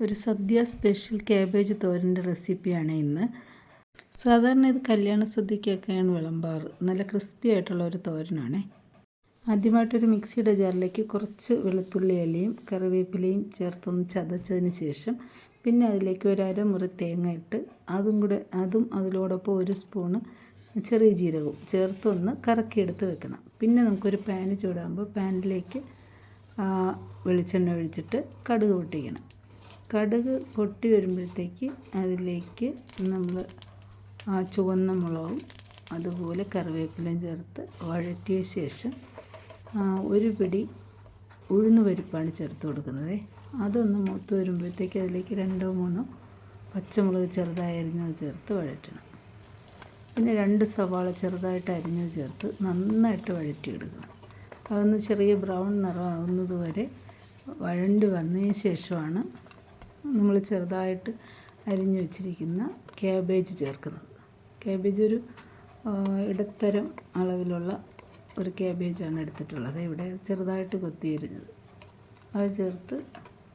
ഒരു സദ്യ special cabbage തോരൻ്റെ റെസിപ്പിയാണ് ഇന്ന്. സാധാരണ ഇത് കല്യാണ സദ്യക്കൊക്കെയാണ് വിളമ്പാറ്. നല്ല ക്രിസ്പി ആയിട്ടുള്ള ഒരു തോരനാണ്. ആദ്യമായിട്ടൊരു മിക്സിയുടെ ജാറിലേക്ക് കുറച്ച് വെളുത്തുള്ളി ഇലയും കറിവേപ്പിലയും ചേർത്തൊന്ന് ചതച്ചതിന് ശേഷം പിന്നെ അതിലേക്ക് ഒരു അരമുറി തേങ്ങ ഇട്ട് അതും അതിലോടൊപ്പം ഒരു സ്പൂണ് ചെറിയ ജീരകവും ചേർത്തൊന്ന് കറക്കിയെടുത്ത് വെക്കണം. പിന്നെ നമുക്കൊരു പാന് ചൂടാകുമ്പോൾ പാനിലേക്ക് വെളിച്ചെണ്ണ ഒഴിച്ചിട്ട് കടുക് പൊട്ടിക്കണം. കടുക് പൊട്ടി വരുമ്പോഴത്തേക്ക് അതിലേക്ക് നമ്മൾ ചുവന്ന മുളകും അതുപോലെ കറിവേപ്പിലയും ചേർത്ത് വഴറ്റിയ ശേഷം ഒരു പിടി ഉഴുന്ന് പരിപ്പാണ് ചേർത്ത് കൊടുക്കുന്നത്. അതൊന്ന് മൂത്ത് വരുമ്പോഴത്തേക്ക് അതിലേക്ക് 2-3 പച്ചമുളക് ചെറുതായി അരിഞ്ഞത് ചേർത്ത് വഴറ്റണം. പിന്നെ 2 സവാള ചെറുതായിട്ട് അരിഞ്ഞത് ചേർത്ത് നന്നായിട്ട് വഴറ്റിയെടുക്കണം. അതൊന്ന് ചെറിയ ബ്രൗൺ നിറമാകുന്നത് വരെ വഴണ്ടി വന്നതിന് ശേഷമാണ് നമ്മൾ ചെറുതായിട്ട് അരിഞ്ഞു വെച്ചിരിക്കുന്ന ക്യാബേജ് ചേർക്കുന്നത്. ക്യാബേജ് ഒരു ഇടത്തരം അളവിലുള്ള ഒരു ക്യാബേജാണ് എടുത്തിട്ടുള്ളത്. ഇവിടെ ചെറുതായിട്ട് കൊത്തി അരിഞ്ഞത് അത് ചേർത്ത്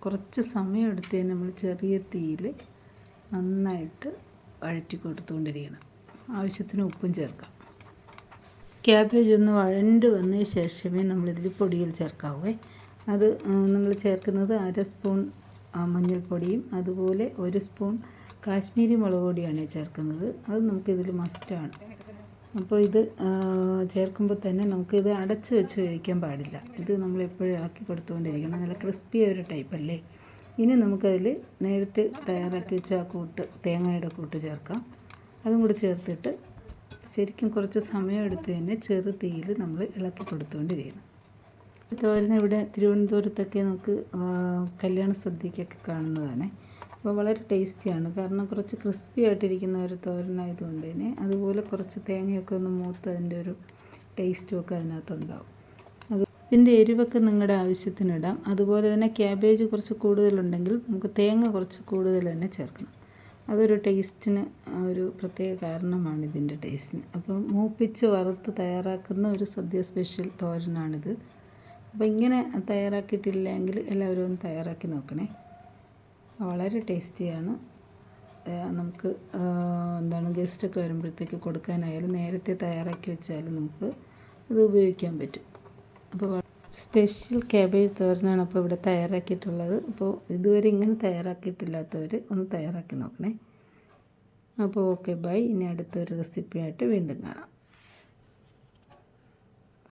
കുറച്ച് സമയം എടുത്ത് നമ്മൾ ചെറിയ തീയിൽ നന്നായിട്ട് വഴറ്റി കൊടുത്തുകൊണ്ടിരിക്കണം. ആവശ്യത്തിന് ഉപ്പും ചേർക്കാം. ക്യാബേജ് ഒന്ന് വഴണ്ട് വന്നതിന് ശേഷമേ നമ്മളിതിൽ പൊടികൾ ചേർക്കാവൂ. അത് നമ്മൾ ചേർക്കുന്നത് 1/2 സ്പൂൺ മഞ്ഞൾപ്പൊടിയും അതുപോലെ 1 സ്പൂൺ കാശ്മീരി മുളക് പൊടിയാണ് ചേർക്കുന്നത്. അത് നമുക്കിതിൽ മസ്റ്റാണ്. അപ്പോൾ ഇത് ചേർക്കുമ്പോൾ തന്നെ നമുക്കിത് അടച്ച് വെച്ച് കഴിക്കാൻ പാടില്ല. ഇത് നമ്മളെപ്പോഴും ഇളക്കി കൊടുത്തുകൊണ്ടിരിക്കണം. നല്ല ക്രിസ്പി ഒരു ടൈപ്പല്ലേ. ഇനി നമുക്കതിൽ നേരത്തെ തയ്യാറാക്കി വെച്ച തേങ്ങയുടെ കൂട്ട് ചേർക്കാം. അതും കൂടി ചേർത്തിട്ട് ശരിക്കും കുറച്ച് സമയം എടുത്ത് തന്നെ ചെറു തീയിൽ നമ്മൾ ഇളക്കി കൊടുത്തുകൊണ്ടിരിക്കണം. തോരൻ ഇവിടെ തിരുവനന്തപുരത്തൊക്കെ നമുക്ക് കല്യാണ സദ്യക്കൊക്കെ കാണുന്നതാണ്. അപ്പോൾ വളരെ ടേസ്റ്റിയാണ്. കാരണം കുറച്ച് ക്രിസ്പി ആയിട്ടിരിക്കുന്ന ഒരു തോരനായതുകൊണ്ട് തന്നെ അതുപോലെ കുറച്ച് തേങ്ങയൊക്കെ ഒന്ന് മൂത്ത് അതിൻ്റെ ഒരു ടേസ്റ്റും ഒക്കെ അതിനകത്തുണ്ടാവും. ഇതിൻ്റെ എരിവൊക്കെ നിങ്ങളുടെ ആവശ്യത്തിനിടാം. അതുപോലെ തന്നെ ക്യാബേജ് കുറച്ച് കൂടുതലുണ്ടെങ്കിൽ നമുക്ക് തേങ്ങ കുറച്ച് കൂടുതൽ തന്നെ ചേർക്കണം. അതൊരു ടേസ്റ്റിന് ഒരു പ്രത്യേക കാരണമാണ് ഇതിൻ്റെ ടേസ്റ്റിന്. അപ്പം മൂപ്പിച്ച് വറുത്ത് തയ്യാറാക്കുന്ന ഒരു സദ്യ സ്പെഷ്യൽ തോരനാണിത്. അപ്പോൾ ഇങ്ങനെ തയ്യാറാക്കിയിട്ടില്ലെങ്കിൽ എല്ലാവരും ഒന്ന് തയ്യാറാക്കി നോക്കണേ. വളരെ ടേസ്റ്റിയാണ്. നമുക്ക് ഗസ്റ്റൊക്കെ വരുമ്പോഴത്തേക്ക് കൊടുക്കാനായാലും നേരത്തെ തയ്യാറാക്കി വെച്ചാലും നമുക്ക് അത് ഉപയോഗിക്കാൻ പറ്റും. അപ്പോൾ സ്പെഷ്യൽ ക്യാബേജ് തോരനാണ് അപ്പോൾ ഇവിടെ തയ്യാറാക്കിയിട്ടുള്ളത്. അപ്പോൾ ഇതുവരെ ഇങ്ങനെ തയ്യാറാക്കിയിട്ടില്ലാത്തവർ ഒന്ന് തയ്യാറാക്കി നോക്കണേ. അപ്പോൾ ഓക്കെ, ബൈ. ഇനി അടുത്തൊരു റെസിപ്പിയായിട്ട് വീണ്ടും കാണാം.